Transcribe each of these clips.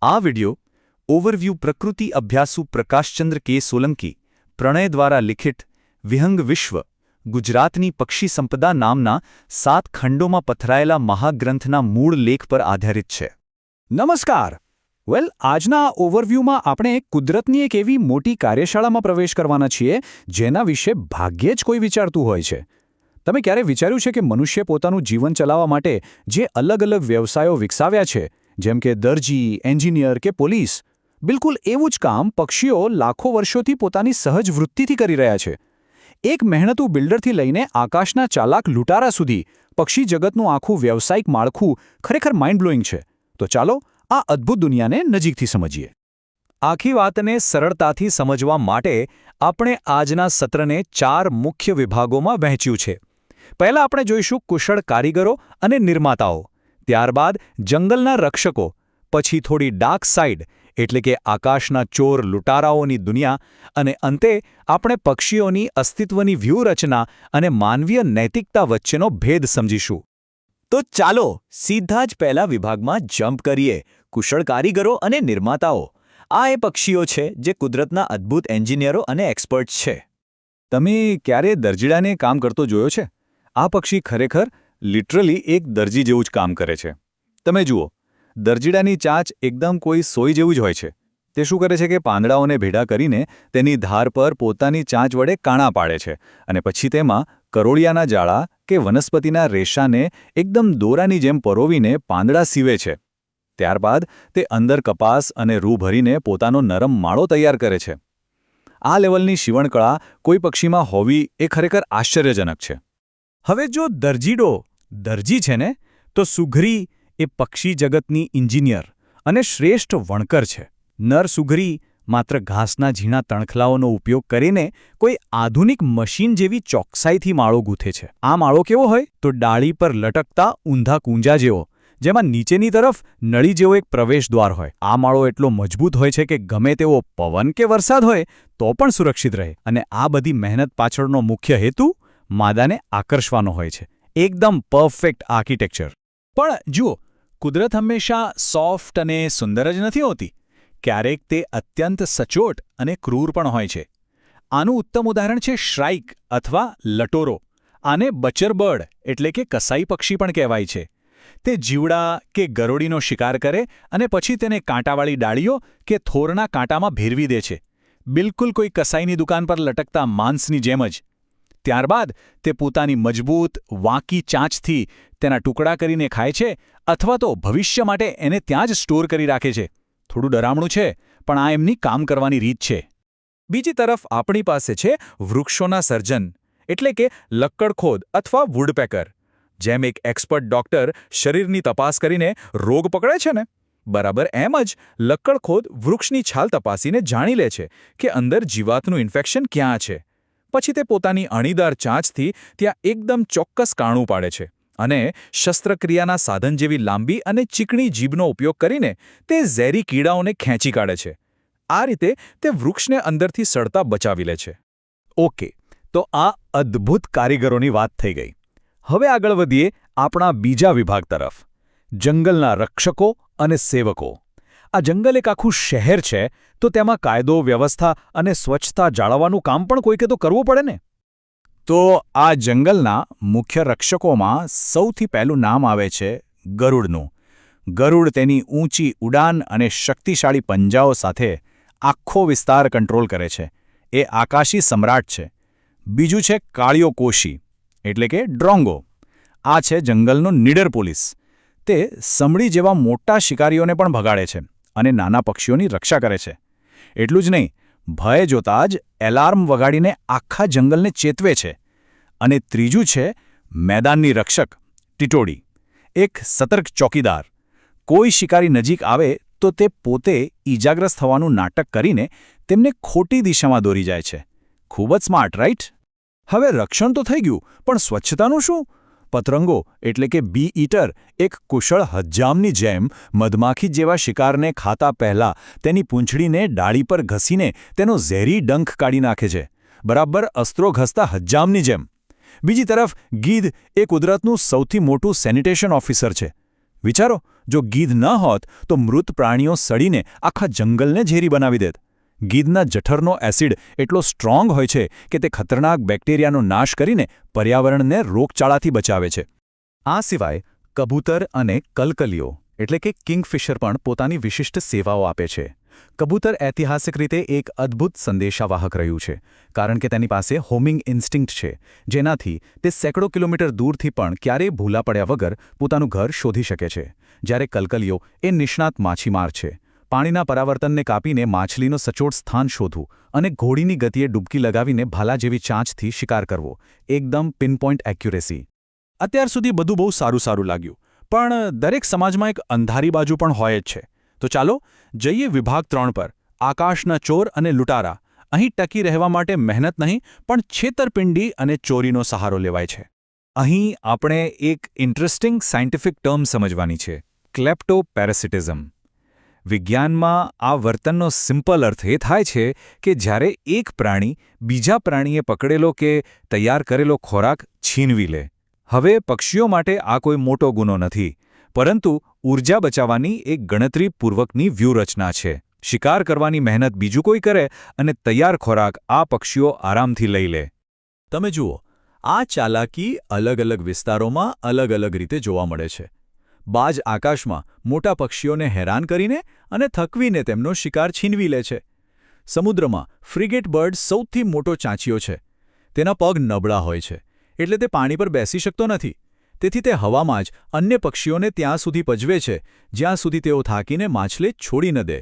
આ video overview પ્રકૃતિ અભ્યાસુ પ્રકાશચંદ્ર કે સોલંકી પ્રણય દ્વારા લિખિત વિહંગ વિશ્વ ગુજરાતની પક્ષી સંપદા નામના 7 ખંડોમાં પથરાયેલા મહાગ્રંથના મૂળ લેખ પર આધારિત છે. નમસ્કાર. આજના આ ઓવરવ્યૂમાં આપણે કુદરતની એક એવી મોટી કાર્યશાળામાં પ્રવેશ કરવાના છીએ જેના વિશે ભાગ્યે જ કોઈ વિચારતું હોય છે. તમે ક્યારે વિચાર્યું છે કે મનુષ્ય પોતાનું જીવન ચલાવવા માટે જે અલગ અલગ વ્યવસાયો વિકસાવ્યા છે, જેમ કે દરજી, એન્જિનિયર કે પોલીસ, બિલકુલ એવું જ કામ પક્ષીઓ લાખો વર્ષોથી પોતાની સહજ વૃત્તિથી કરી રહ્યા છે. એક મહેનતુ બિલ્ડરથી લઈને આકાશના ચાલાક લૂંટારા સુધી પક્ષી જગતનું આખું વ્યવસાયિક માળખું ખરેખર માઇન્ડ બ્લોઈંગ છે. તો ચાલો આ અદ્ભુત દુનિયાને નજીકથી સમજીએ. આખી વાતને સરળતાથી સમજવા માટે આપણે આજના સત્રને 4 મુખ્ય વિભાગોમાં વહેંચ્યું છે. પહેલા આપણે જોઈશું કુશળ કારીગરો અને નિર્માતાઓ, ત્યારબાદ જંગલના રક્ષકો, પછી થોડી ડાર્ક સાઇડ એટલે કે આકાશના ચોર લૂંટારાઓની દુનિયા, અને અંતે આપણે પક્ષીઓની અસ્તિત્વની વ્યૂહરચના અને માનવીય નૈતિકતા વચ્ચેનો ભેદ સમજીશું. તો ચાલો સીધા જ પહેલા વિભાગમાં જમ્પ કરીએ. કુશળ કારીગરો અને નિર્માતાઓ. આ એ પક્ષીઓ છે જે કુદરતના અદ્ભુત એન્જિનિયરો અને એક્સપર્ટ્સ છે. તમે ક્યારે દરજીડાને કામ કરતો જોયો છે? આ પક્ષી ખરેખર લિટરલી એક દરજી જેવું જ કામ કરે છે. તમે જુઓ, દરજીડાની ચાંચ એકદમ કોઈ સોય જેવું જ હોય છે. તે શું કરે છે કે પાંદડાઓને ભેડા કરીને તેની ધાર પર પોતાની ચાંચ વડે કાણા પાડે છે અને પછી તેમાં કરોળિયાના જાળા કે વનસ્પતિના રેશાને એકદમ દોરાની જેમ પરોવીને પાંદડા સીવે છે. ત્યારબાદ તે અંદર કપાસ અને રૂ ભરીને પોતાનો નરમ માળો તૈયાર કરે છે. આ લેવલની સીવણકળા કોઈ પક્ષીમાં હોવી એ ખરેખર આશ્ચર્યજનક છે. હવે જો દરજીડો દરજી છે ને, તો સુઘરી એ પક્ષી જગતની ઇન્જિનિયર અને શ્રેષ્ઠ વણકર છે. નર સુઘરી માત્ર ઘાસના ઝીણા તણખલાઓનો ઉપયોગ કરીને કોઈ આધુનિક મશીન જેવી ચોકસાઈથી માળો ગૂંથે છે. આ માળો કેવો હોય? તો ડાળી પર લટકતા ઊંધા કૂંજા જેવો, જેમાં નીચેની તરફ નળી જેવો એક પ્રવેશદ્વાર હોય. આ માળો એટલો મજબૂત હોય છે કે ગમે તેવો પવન કે વરસાદ હોય તો પણ સુરક્ષિત રહે. અને આ બધી મહેનત પાછળનો મુખ્ય હેતુ માદાને આકર્ષવાનો હોય છે. એકદમ પરફેક્ટ આર્કિટેક્ચર. પણ જુઓ, કુદરત હંમેશા સોફ્ટ અને સુંદર જ નથી હોતી. ક્યારેક તે અત્યંત સચોટ અને ક્રૂર પણ હોય છે. આનું ઉત્તમ ઉદાહરણ છે શ્રાઇક અથવા લટોરો. આને બચરબર્ડ એટલે કે કસાઈ પક્ષી પણ કહેવાય છે. તે જીવડા કે ગરોળીનો શિકાર કરે અને પછી તેને કાંટાવાળી ડાળીઓ કે થોરના કાંટામાં ભેરવી દે છે, બિલકુલ કોઈ કસાઈની દુકાન પર લટકતા માંસની જેમ જ. ત્યારબાદ તે પોતાની મજબૂત વાંકી ચાંચથી તેના ટુકડા કરીને ખાય છે અથવા તો ભવિષ્ય માટે એને ત્યાં જ સ્ટોર કરી રાખે છે. થોડું ડરામણું છે, પણ આ એમની કામ કરવાની રીત છે. બીજી તરફ આપણી પાસે છે વૃક્ષોના સર્જન એટલે કે લક્કડખોદ અથવા વુડપેકર. જેમ એક એક્સપર્ટ ડોક્ટર શરીરની તપાસ કરીને રોગ પકડે છે ને, બરાબર એમ જ લક્કડખોદ વૃક્ષની છાલ તપાસીને જાણી લે છે કે અંદર જીવાતનું ઇન્ફેક્શન ક્યાં છે. પછી તે પોતાની અણીદાર ચાંચથી ત્યાં એકદમ ચોક્કસ કાણું પાડે છે અને શસ્ત્રક્રિયાના સાધન જેવી લાંબી અને ચીકણી જીભનો ઉપયોગ કરીને તે ઝેરી કીડાઓને ખેંચી કાઢે છે. આ રીતે તે વૃક્ષને અંદરથી સડતા બચાવી લે છે. ઓકે, તો આ અદ્ભુત કારીગરોની વાત થઈ ગઈ. હવે આગળ વધીએ આપણા બીજા વિભાગ તરફ, જંગલના રક્ષકો અને સેવકો. આ જંગલ એક આખું શહેર છે, તો તેમાં કાયદો વ્યવસ્થા અને સ્વચ્છતા જાળવવાનું કામ પણ કોઈકે તો કરવું પડે ને. તો આ જંગલના મુખ્ય રક્ષકોમાં સૌથી પહેલું નામ આવે છે ગરુડનું. ગરુડ તેની ઊંચી ઉડાન અને શક્તિશાળી પંજાઓ સાથે આખો વિસ્તાર કંટ્રોલ કરે છે. એ આકાશી સમ્રાટ છે. બીજું છે કાળિયો કોશી એટલે કે ડ્રોંગો. આ છે જંગલનો નીડર પોલીસ. તે સમડી જેવા મોટા શિકારીઓને પણ ભગાડે છે અને નાના પક્ષીઓની રક્ષા કરે છે. એટલું જ નહીં, ભય જોતા જ એલાર્મ વગાડીને આખા જંગલને ચેતવે છે. અને ત્રીજું છે મેદાનની રક્ષક ટીટોડી, એક સતર્ક ચોકીદાર. કોઈ શિકારી નજીક આવે તો તે પોતે ઈજાગ્રસ્ત થવાનું નાટક કરીને તેમને ખોટી દિશામાં દોરી જાય છે. ખૂબ જ સ્માર્ટ, રાઈટ? હવે રક્ષણ તો થઈ ગયું, પણ સ્વચ્છતાનું શું? પતંગો એટલે કે બી ઈટર એક કુશળ હજ્જામની જેમ મધમાખી જેવા શિકારને ખાતા પહેલા તેની પૂંછડીને ડાળી પર ઘસીને તેનો ઝેરી ડંખ કાઢી નાખે છે, બરાબર અસ્ત્રો ઘસતા હજ્જામની જેમ. બીજી તરફ ગીધ એ કુદરતનું સૌથી મોટું સેનિટેશન ઓફિસર છે. વિચારો, જો ગીધ ન હોત તો મૃત પ્રાણીઓ સડીને આખા જંગલને ઝેરી બનાવી દેત. ગીધના જઠરનો એસિડ એટલો સ્ટ્રોંગ હોય છે કે તે ખતરનાક બેક્ટેરિયાનો નાશ કરીને પર્યાવરણને રોગચાળાથી બચાવે છે. આ સિવાય કબૂતર અને કલકલિયો એટલે કે કિંગફિશર પણ પોતાની વિશિષ્ટ સેવાઓ આપે છે. કબૂતર ઐતિહાસિક રીતે એક અદ્ભુત સંદેશાવાહક રહ્યું છે, કારણ કે તેની પાસે હોમિંગ ઇન્સ્ટિંક્ટ છે, જેનાથી તે સેંકડો કિલોમીટર દૂરથી પણ ક્યારેય ભૂલા પડ્યા વગર પોતાનું ઘર શોધી શકે છે. જ્યારે કલકલિયો એ નિષ્ણાત માછીમાર છે. પાણીના પરાવર્તનને કાપીને માછલીનો સચોટ સ્થાન શોધવું અને ઘોડીની ગતિએ ડૂબકી લગાવીને ભાલા જેવી ચાંચથી શિકાર કરવો, એકદમ પિનપોઇન્ટ એક્યુરેસી. અત્યાર સુધી બધું બહુ સારું લાગ્યું, પણ દરેક સમાજમાં એક અંધારી બાજુ પણ હોય જ છે. તો ચાલો જઈએ વિભાગ 3 પર, આકાશના ચોર અને લૂંટારા. અહીં ટકી રહેવા માટે મહેનત નહીં પણ છેતરપિંડી અને ચોરીનો સહારો લેવાય છે. અહીં આપણે એક ઇન્ટરેસ્ટિંગ સાયન્ટિફિક ટર્મ સમજવાની છે, ક્લેપ્ટોપેરાસિટિઝમ. વિજ્ઞાનમાં આ વર્તનનો સિમ્પલ અર્થ એ થાય છે કે જ્યારે એક પ્રાણી બીજા પ્રાણીએ પકડેલો કે તૈયાર કરેલો ખોરાક છીનવી લે. હવે પક્ષીઓ માટે આ કોઈ મોટો ગુનો નથી, પરંતુ ઊર્જા બચાવવાની એક ગણતરીપૂર્વકની વ્યૂહરચના છે. શિકાર કરવાની મહેનત બીજું કોઈ કરે અને તૈયાર ખોરાક આ પક્ષીઓ આરામથી લઈ લે. તમે જુઓ, આ ચાલાકી અલગ-અલગ વિસ્તારોમાં અલગ-અલગ રીતે જોવા મળે છે. બાજ આકાશમાં મોટા પક્ષીઓને હેરાન કરીને અને થકવીને તેમનો શિકાર છીનવી લે છે. સમુદ્રમાં ફ્રિગેટ બર્ડ સૌથી મોટો ચાંચિયો છે. તેના પગ નબળા હોય છે, એટલે તે પાણી પર બેસી શકતો નથી. તેથી તે હવામાં જ અન્ય પક્ષીઓને ત્યાં સુધી પજવે છે જ્યાં સુધી તેઓ થાકીને માછલી છોડી ન દે.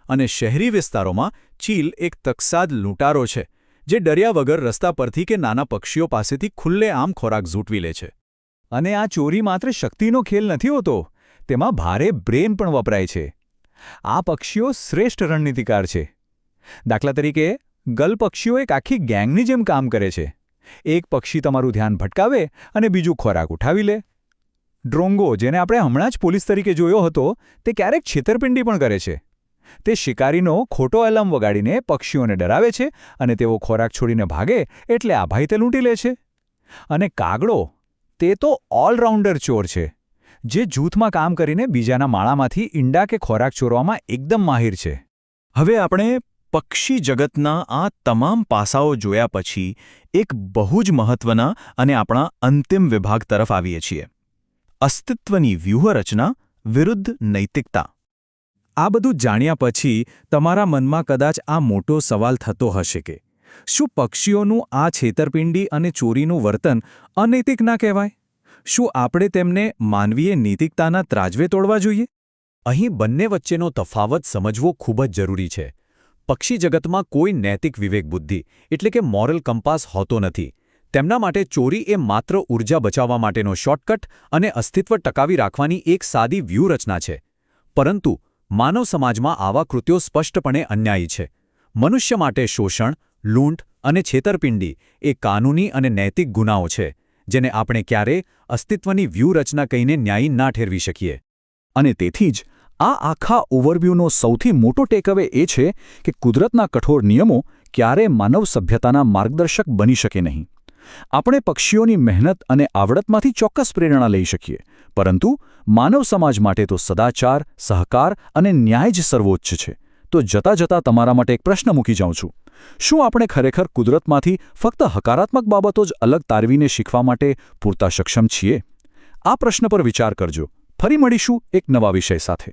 અને શહેરી વિસ્તારોમાં ચીલ એક તકસાદ લૂંટારો છે, જે ડર્યા વગર રસ્તા પરથી કે નાના પક્ષીઓ પાસેથી ખુલ્લેઆમ ખોરાક ઝૂંટવી લે છે. અને આ ચોરી માત્ર શક્તિનો ખેલ નથી હોતો, તેમાં ભારે બ્રેન પણ વપરાય છે. આ પક્ષીઓ શ્રેષ્ઠ રણનીતિકાર છે. દાખલા તરીકે, ગલ પક્ષીઓ એક આખી ગેંગની જેમ કામ કરે છે. એક પક્ષી તમારું ધ્યાન ભટકાવે અને બીજું ખોરાક ઉઠાવી લે. ડ્રોંગો, જેને આપણે હમણાં જ પોલીસ તરીકે જોયો હતો, તે ક્યારેક છેતરપિંડી પણ કરે છે. તે શિકારીનો ખોટો એલાર્મ વગાડીને પક્ષીઓને ડરાવે છે અને તેઓ ખોરાક છોડીને ભાગે એટલે આભાઈ તે લૂંટી લે છે. અને કાગડો, તે તો ઓલરાઉન્ડર ચોર છે, જે જૂથમાં કામ કરીને બીજાના માળામાંથી ઈંડા કે ખોરાક ચોરવામાં એકદમ માહિર છે. હવે આપણે પક્ષી જગતના આ તમામ પાસાઓ જોયા પછી એક બહુ જ મહત્વના અને આપણા અંતિમ વિભાગ તરફ આવીએ છીએ, અસ્તિત્વની વ્યૂહરચના વિરુદ્ધ નૈતિકતા. આ બધું જાણ્યા પછી તમારા મનમાં કદાચ આ મોટો સવાલ થતો હશે કે શું પક્ષીઓનું આ છેતરપિંડી અને ચોરીનું વર્તન અનૈતિક ના કહેવાય? શું આપણે તેમને માનવીય નૈતિકતાના ત્રાજવે તોડવા જોઈએ? અહીં બંને વચ્ચેનો તફાવત સમજવો ખૂબ જ જરૂરી છે. પક્ષી જગતમાં કોઈ નૈતિક વિવેક બુદ્ધિ એટલે કે મોરલ કંપાસ હોતો નથી. તેમના માટે ચોરી એ માત્ર ઊર્જા બચાવવા માટેનો શોર્ટકટ અને અસ્તિત્વ ટકાવી રાખવાની એક સાદી વ્યૂહરચના છે. પરંતુ માનવ સમાજમાં આવા કૃત્યો સ્પષ્ટપણે અન્યાયી છે. મનુષ્ય માટે શોષણ, લૂંટ અને છેતરપિંડી એ કાનૂની અને નૈતિક ગુનાઓ છે, જેને આપણે ક્યારેય અસ્તિત્વની વ્યૂહરચના કહીને ન્યાયી ના ઠેરવી શકીએ. અને તેથી જ આ આખા ઓવરવ્યૂનો સૌથી મોટો ટેકઅવે એ છે કે કુદરતના કઠોર નિયમો ક્યારેય માનવ સભ્યતાના માર્ગદર્શક બની શકે નહીં. આપણે પક્ષીઓની મહેનત અને આવડતમાંથી ચોક્કસ પ્રેરણા લઈ શકીએ, પરંતુ માનવ સમાજ માટે તો સદાચાર, સહકાર અને ન્યાય જ સર્વોચ્ચ છે. તો જતાં જતાં તમારા માટે એક પ્રશ્ન મૂકી જાઉં છું. શું આપણે ખરેખર કુદરતમાંથી ફક્ત હકારાત્મક બાબતો જ અલગ તારવીને શીખવા માટે પૂરતા સક્ષમ છીએ? આ પ્રશ્ન પર વિચાર કરજો. ફરી મળીશું એક નવા વિષય સાથે.